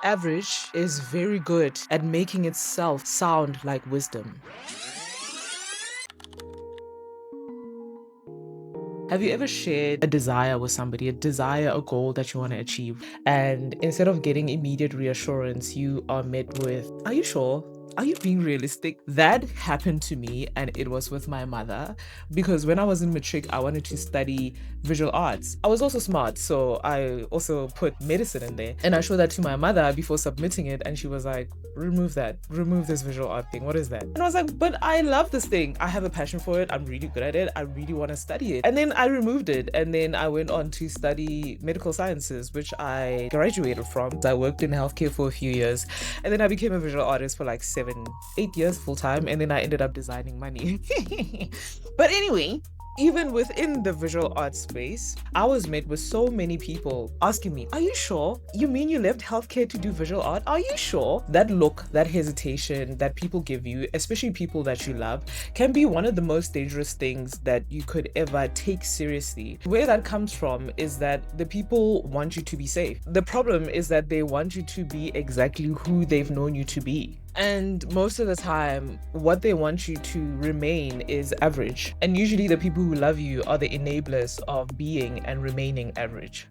Average is very good at making itself sound like wisdom. Have you ever shared a desire with somebody, a desire, a goal that you want to achieve? And instead of getting immediate reassurance, you are met with, "Are you sure? Are you being realistic?" That happened to me, and it was with my mother, because when I was in matric, I wanted to study visual arts. I was also smart, so I also put medicine in there. And I showed that to my mother before submitting it, and she was like, "Remove that. Remove this visual art thing. What is that?" And I was like, "But I love this thing. I have a passion for it. I'm really good at it. I really want to study it." And then I removed it, and then I went on to study medical sciences, which I graduated from. I worked in healthcare for a few years, and then I became a visual artist for like 7, 8 years full time, and then I ended up designing money. But anyway, even within the visual art space, I was met with so many people asking me, "Are you sure? You mean you left healthcare to do visual art? Are you sure?" That look, that hesitation that people give you, especially people that you love, can be one of the most dangerous things that you could ever take seriously. Where that comes from is that the people want you to be safe. The problem is that they want you to be exactly who they've known you to be. And most of the time, what they want you to remain is average. And usually, the people who love you are the enablers of being and remaining average.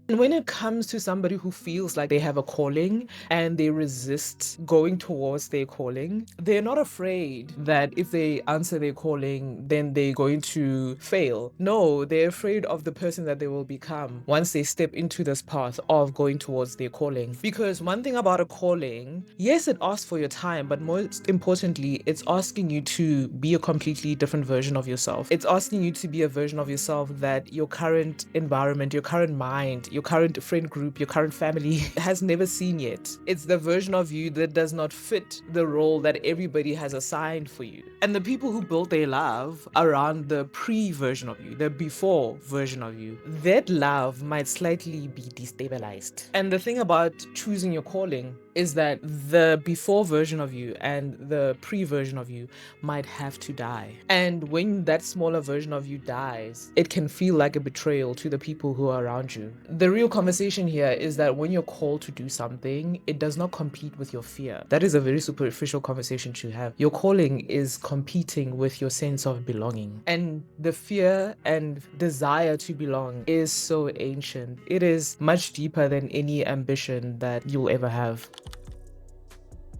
And when it comes to somebody who feels like they have a calling and they resist going towards their calling, they're not afraid that if they answer their calling, then they're going to fail. No, they're afraid of the person that they will become once they step into this path of going towards their calling. Because one thing about a calling, yes, it asks for your time, but most importantly, it's asking you to be a completely different version of yourself. It's asking you to be a version of yourself that your current environment, your current mind, your current friend group, your current family has never seen yet. It's the version of you that does not fit the role that everybody has assigned for you. And the people who build their love around the pre-version of you, the before version of you, that love might slightly be destabilized. And the thing about choosing your calling is that the before version of you and the pre-version of you might have to die. And when that smaller version of you dies, it can feel like a betrayal to the people who are around you. The real conversation here is that when you're called to do something, it does not compete with your fear. That is a very superficial conversation to have. Your calling is competing with your sense of belonging. And the fear and desire to belong is so ancient. It is much deeper than any ambition that you'll ever have.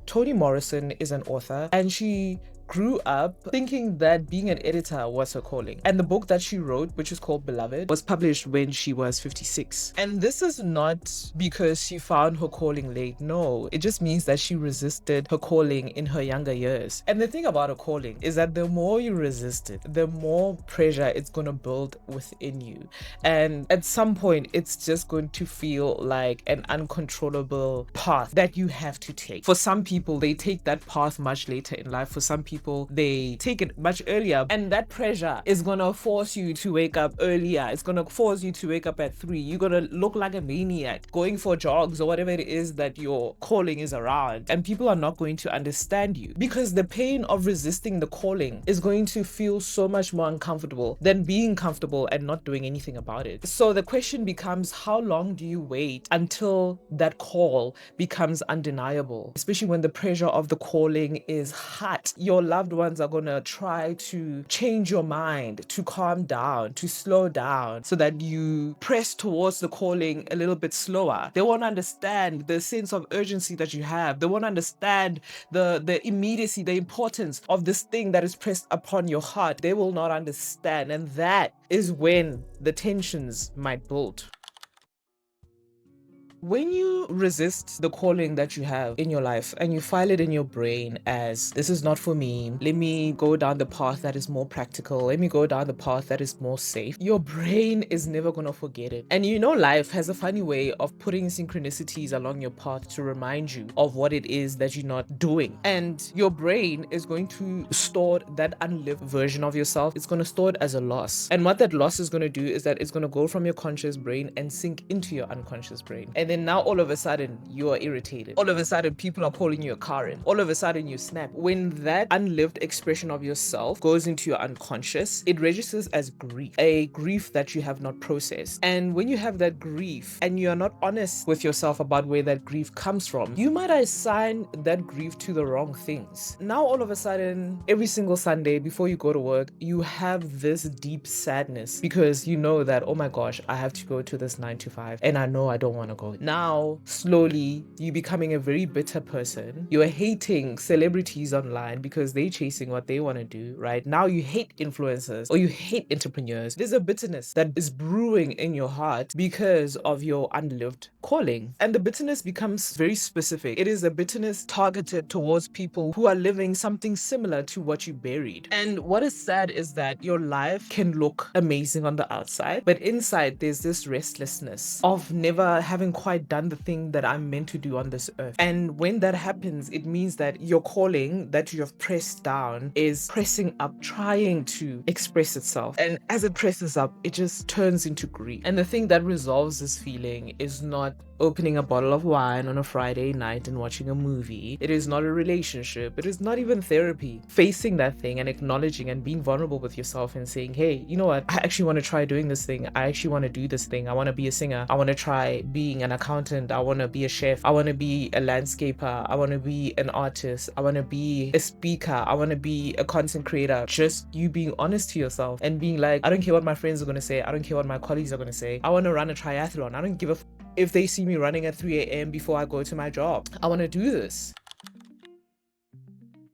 Toni Morrison is an author, and she grew up thinking that being an editor was her calling. And the book that she wrote, which is called Beloved, was published when she was 56. And this is not because she found her calling late. No, it just means that she resisted her calling in her younger years. And the thing about a calling is that the more you resist it, the more pressure it's going to build within you. And at some point, it's just going to feel like an uncontrollable path that you have to take. For some people, they take that path much later in life. For some people, they take it much earlier, and that pressure is gonna force you to wake up earlier. It's gonna force you to wake up at 3. You're gonna look like a maniac going for jogs or whatever it is that your calling is around, and people are not going to understand you, because the pain of resisting the calling is going to feel so much more uncomfortable than being comfortable and not doing anything about it. So the question becomes, how long do you wait until that call becomes undeniable, especially when the pressure of the calling is hot? Your loved ones are going to try to change your mind, to calm down, to slow down, so that you press towards the calling a little bit slower. They won't understand the sense of urgency that you have. They won't understand the immediacy, the importance of this thing that is pressed upon your heart. They will not understand. And that is when the tensions might build. When you resist the calling that you have in your life and you file it in your brain as, "This is not for me, let me go down the path that is more practical, let me go down the path that is more safe," your brain is never going to forget it. And you know, life has a funny way of putting synchronicities along your path to remind you of what it is that you're not doing. And your brain is going to store that unlived version of yourself. It's going to store it as a loss. And what that loss is going to do is that it's going to go from your conscious brain and sink into your unconscious brain. And And then now all of a sudden you are irritated. All of a sudden people are calling you a Karen. All of a sudden you snap. When that unlived expression of yourself goes into your unconscious, it registers as grief, a grief that you have not processed. And when you have that grief and you are not honest with yourself about where that grief comes from, you might assign that grief to the wrong things. Now all of a sudden, every single Sunday before you go to work, you have this deep sadness because you know that, oh my gosh, I have to go to this 9 to 5 and I know I don't want to go. Now, slowly, you're becoming a very bitter person. You're hating celebrities online because they're chasing what they want to do, right? Now you hate influencers or you hate entrepreneurs. There's a bitterness that is brewing in your heart because of your unlived calling. And the bitterness becomes very specific. It is a bitterness targeted towards people who are living something similar to what you buried. And what is sad is that your life can look amazing on the outside, but inside there's this restlessness of never having quite done the thing that I'm meant to do on this earth. And when that happens, it means that your calling that you have pressed down is pressing up, trying to express itself. And as it presses up, it just turns into grief. And the thing that resolves this feeling is not opening a bottle of wine on a Friday night and watching a movie. It is not a relationship. It is not even therapy. Facing that thing and acknowledging and being vulnerable with yourself and saying, hey, you know what? I actually want to try doing this thing. I actually want to do this thing. I want to be a singer. I want to try being an accountant. I want to be a chef. I want to be a landscaper. I want to be an artist. I want to be a speaker. I want to be a content creator. Just you being honest to yourself and being like, I don't care what my friends are going to say. I don't care what my colleagues are going to say. I want to run a triathlon. I don't give a if they see me running at 3 a.m. before I go to my job. I want to do this.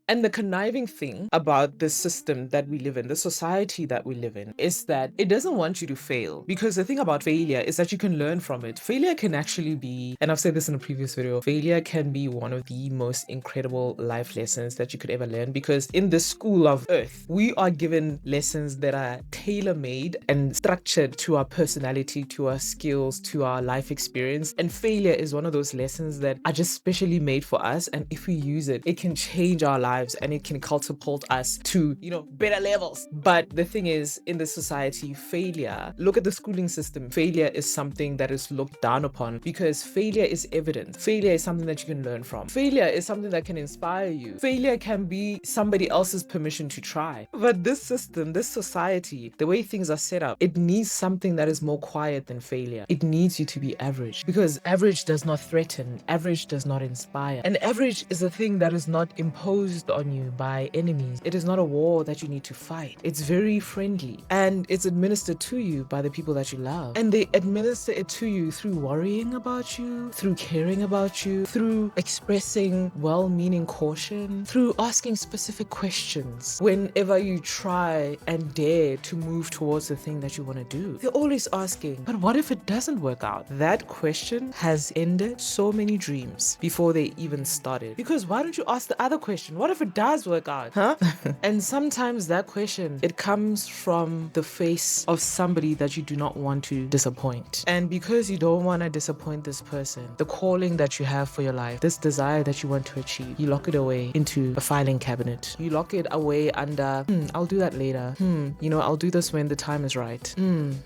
And the conniving thing about the system that we live in, the society that we live in, is that it doesn't want you to fail. Because the thing about failure is that you can learn from it. Failure can actually be, and I've said this in a previous video, failure can be one of the most incredible life lessons that you could ever learn. Because in the school of earth, we are given lessons that are tailor-made and structured to our personality, to our skills, to our life experience. And failure is one of those lessons that are just specially made for us. And if we use it, it can change our lives and it can catapult us to, better levels. But the thing is, in the society, failure, look at the schooling system. Failure is something that is looked down upon because failure is evidence. Failure is something that you can learn from. Failure is something that can inspire you. Failure can be somebody else's permission to try. But this system, this society, the way things are set up, it needs something that is more quiet than failure. It needs you to be average because average does not threaten. Average does not inspire. And average is a thing that is not imposed on you by enemies. It is not a war that you need to fight. It's very friendly and it's administered to you by the people that you love. And they administer it to you through worrying about you, through caring about you, through expressing well-meaning caution, through asking specific questions. Whenever you try and dare to move towards the thing that you want to do, they're always asking, but what if it doesn't work out? That question has ended so many dreams before they even started. Because why don't you ask the other question? What if it does work out? Huh? And sometimes that question, it comes from the face of somebody that you do not want to disappoint. And because you don't want to disappoint this person, the calling that you have for your life, this desire that you want to achieve, you lock it away into a filing cabinet. You lock it away under, I'll do that later. I'll do this when the time is right.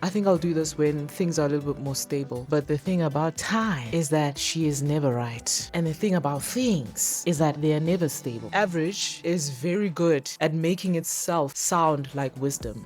I think I'll do this when things are a little bit more stable. But the thing about time is that she is never right. And the thing about things is that they are never stable. Average is very good at making itself sound like wisdom.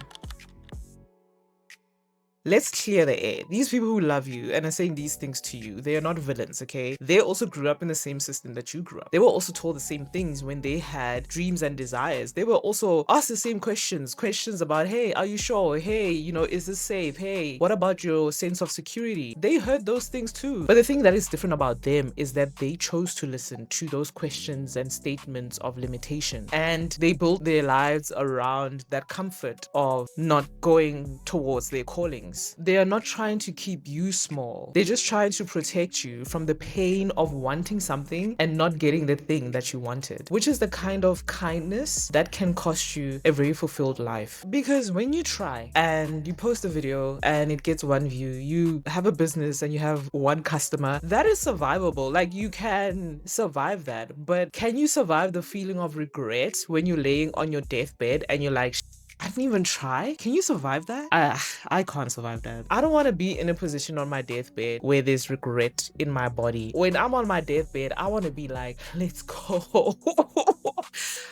Let's clear the air. These people who love you and are saying these things to you, they are not villains, okay? They also grew up in the same system that you grew up. They were also told the same things when they had dreams and desires. They were also asked the same questions about, hey, are you sure? Hey, is this safe? Hey, what about your sense of security? They heard those things too. But the thing that is different about them is that they chose to listen to those questions and statements of limitation. And they built their lives around that comfort of not going towards their calling. They are not trying to keep you small. They're just trying to protect you from the pain of wanting something and not getting the thing that you wanted, which is the kind of kindness that can cost you a very fulfilled life. Because when you try and you post a video and it gets 1 view, you have a business and you have 1 customer, that is survivable. Like, you can survive that. But can you survive the feeling of regret when you're laying on your deathbed and you're like, I didn't even try. Can you survive that? I can't survive that. I don't want to be in a position on my deathbed where there's regret in my body. When I'm on my deathbed, I want to be like, let's go.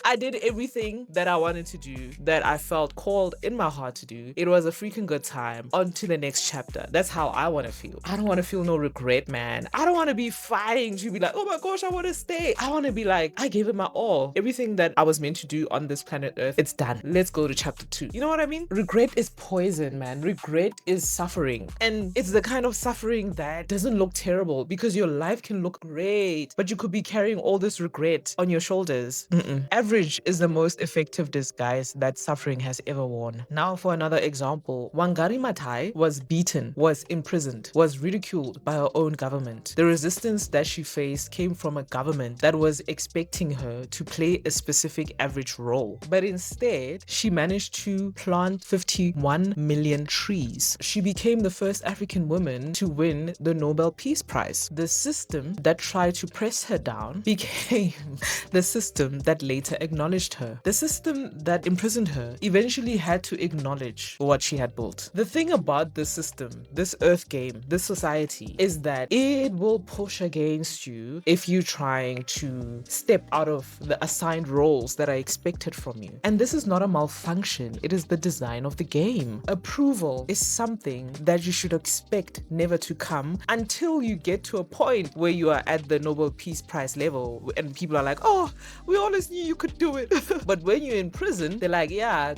I did everything that I wanted to do, that I felt called in my heart to do. It was a freaking good time. On to the next chapter. That's how I want to feel. I don't want to feel no regret, man. I don't want to be fighting to be like, oh my gosh, I want to stay. I want to be like, I gave it my all. Everything that I was meant to do on this planet Earth, it's done. Let's go to chapter 2. You know what I mean? Regret is poison, man. Regret is suffering. And it's the kind of suffering that doesn't look terrible, because your life can look great, but you could be carrying all this regret on your shoulders. Average is the most effective disguise that suffering has ever worn. Now for another example, Wangari Maathai was beaten, was imprisoned, was ridiculed by her own government. The resistance that she faced came from a government that was expecting her to play a specific average role. But instead, she managed to plant 51 million trees. She became the first African woman to win the Nobel Peace Prize. The system that tried to press her down became the system that later acknowledged her. The system that imprisoned her eventually had to acknowledge what she had built. The thing about this system, this earth game, this society, is that it will push against you if you're trying to step out of the assigned roles that are expected from you. And this is not a malfunction, it is the design of the game. Approval is something that you should expect never to come until you get to a point where you are at the Nobel Peace Prize level and people are like, oh, we always knew you could do it. But when you're in prison, they're like, yeah,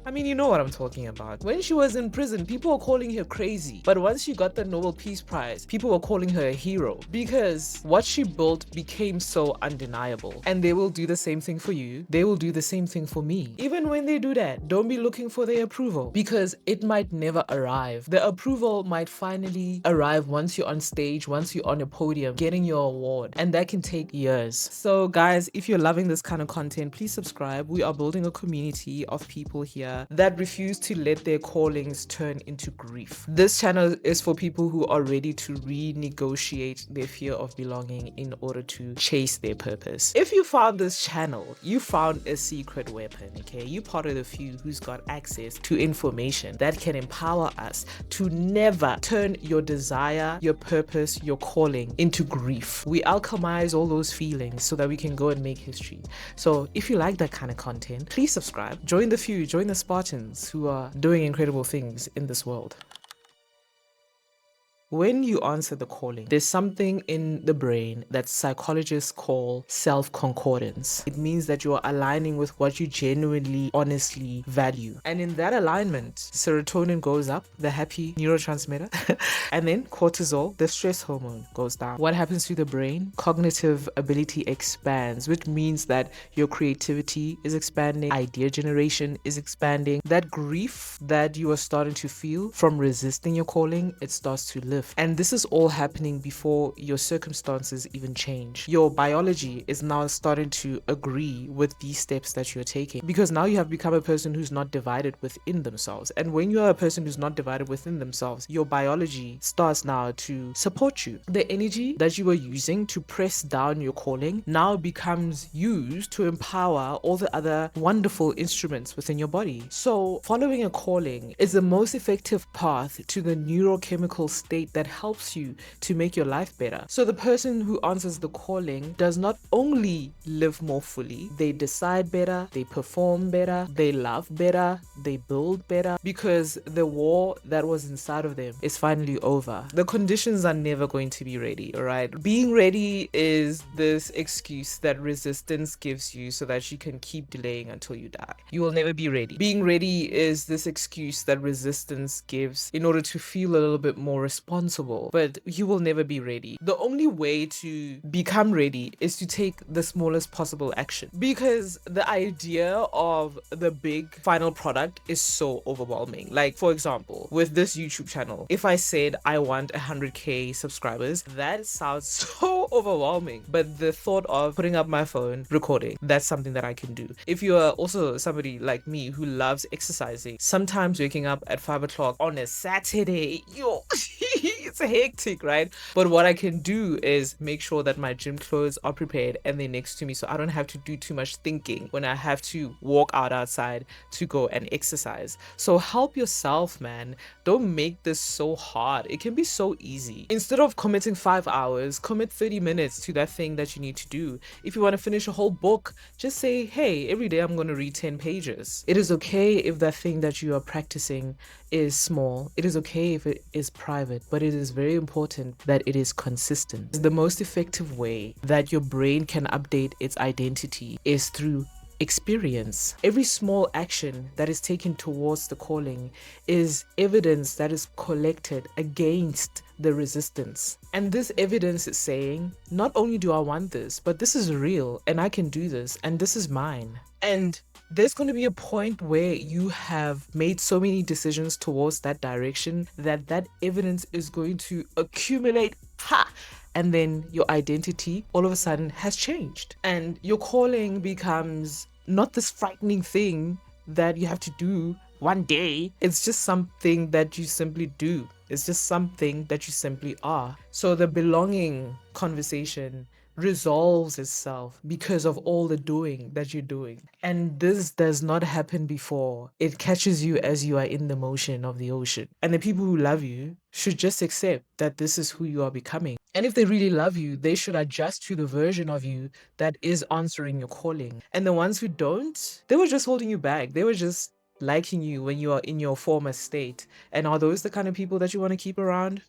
I mean, you know what I'm talking about. When she was in prison, people were calling her crazy. But once she got the Nobel Peace Prize, people were calling her a hero, because what she built became so undeniable. And they will do the same thing for you. They will do the same thing for me. Even when they do that, don't be looking for their approval, because it might never arrive. The approval might finally arrive once you're on stage, once you're on a podium, getting your award. And that can take years. So guys, if you're loving this kind of content, please subscribe. We are building a community of people here that refuse to let their callings turn into grief. This channel is for people who are ready to renegotiate their fear of belonging in order to chase their purpose. If you found this channel, you found a secret weapon, okay? You're part of the few who's got access to information that can empower us to never turn your desire, your purpose, your calling into grief. We alchemize all those feelings so that we can go and make history. So if you like that kind of content, please subscribe, join the few, join the Spartans who are doing incredible things in this world. When you answer the calling, there's something in the brain that psychologists call self-concordance. It means that you're aligning with what you genuinely, honestly value. And in that alignment, serotonin goes up, the happy neurotransmitter, and then cortisol, the stress hormone, goes down. What happens to the brain? Cognitive ability expands, which means that your creativity is expanding, idea generation is expanding. That grief that you are starting to feel from resisting your calling, it starts to live. And this is all happening before your circumstances even change. Your biology is now starting to agree with these steps that you're taking, because now you have become a person who's not divided within themselves. And when you are a person who's not divided within themselves, your biology starts now to support you. The energy that you were using to press down your calling now becomes used to empower all the other wonderful instruments within your body. So following a calling is the most effective path to the neurochemical state that helps you to make your life better. So the person who answers the calling does not only live more fully, they decide better, they perform better, they love better, they build better, because the war that was inside of them is finally over. The conditions are never going to be ready, all right? Being ready is this excuse that resistance gives you so that you can keep delaying until you die. You will never be ready. Being ready is this excuse that resistance gives in order to feel a little bit more responsible, but you will never be ready. The only way to become ready is to take the smallest possible action, because the idea of the big final product is so overwhelming. Like, for example, with this YouTube channel, if I said I want 100k subscribers, that sounds so overwhelming. But the thought of putting up my phone, recording, that's something that I can do. If you are also somebody like me who loves exercising, sometimes waking up at 5 o'clock on a Saturday, it's It's hectic, right? But what I can do is make sure that my gym clothes are prepared and they're next to me, so I don't have to do too much thinking when I have to walk outside to go and exercise. So help yourself, man. Don't make this so hard. It can be so easy. Instead of committing 5 hours, commit 30 minutes to that thing that you need to do. If you want to finish a whole book, just say, hey, every day I'm going to read 10 pages. It is okay if that thing that you are practicing is small. It is okay if it is private, but it is very important that it is consistent. The most effective way that your brain can update its identity is through experience. Every small action that is taken towards the calling is evidence that is collected against the resistance. And this evidence is saying, not only do I want this, but this is real and I can do this and this is mine. And there's going to be a point where you have made so many decisions towards that direction that that evidence is going to accumulate. And then your identity all of a sudden has changed. And your calling becomes not this frightening thing that you have to do one day. It's just something that you simply do. It's just something that you simply are. So the belonging conversation resolves itself because of all the doing that you're doing. And this does not happen before. It catches you as you are in the motion of the ocean. And the people who love you should just accept that this is who you are becoming. And if they really love you, they should adjust to the version of you that is answering your calling. And the ones who don't, they were just holding you back. They were just liking you when you are in your former state. And are those the kind of people that you want to keep around?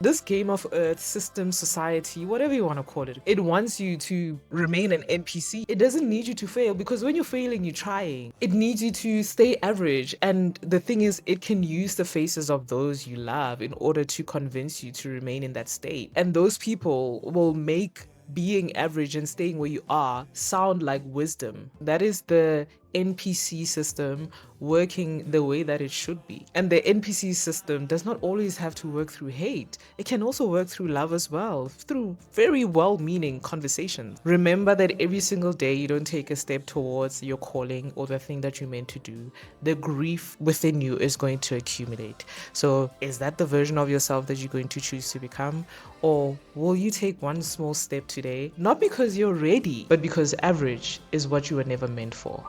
This game of earth, system, society, whatever you want to call it, it wants you to remain an NPC. It doesn't need you to fail, because when you're failing, you're trying. It needs you to stay average. And the thing is, it can use the faces of those you love in order to convince you to remain in that state. And those people will make being average and staying where you are sound like wisdom. That is the NPC system working the way that it should be. And the NPC system does not always have to work through hate. It can also work through love as well, through very well-meaning conversations. Remember that every single day you don't take a step towards your calling or the thing that you're meant to do, the grief within you is going to accumulate. So is that the version of yourself that you're going to choose to become? Or will you take one small step today, not because you're ready, but because average is what you were never meant for?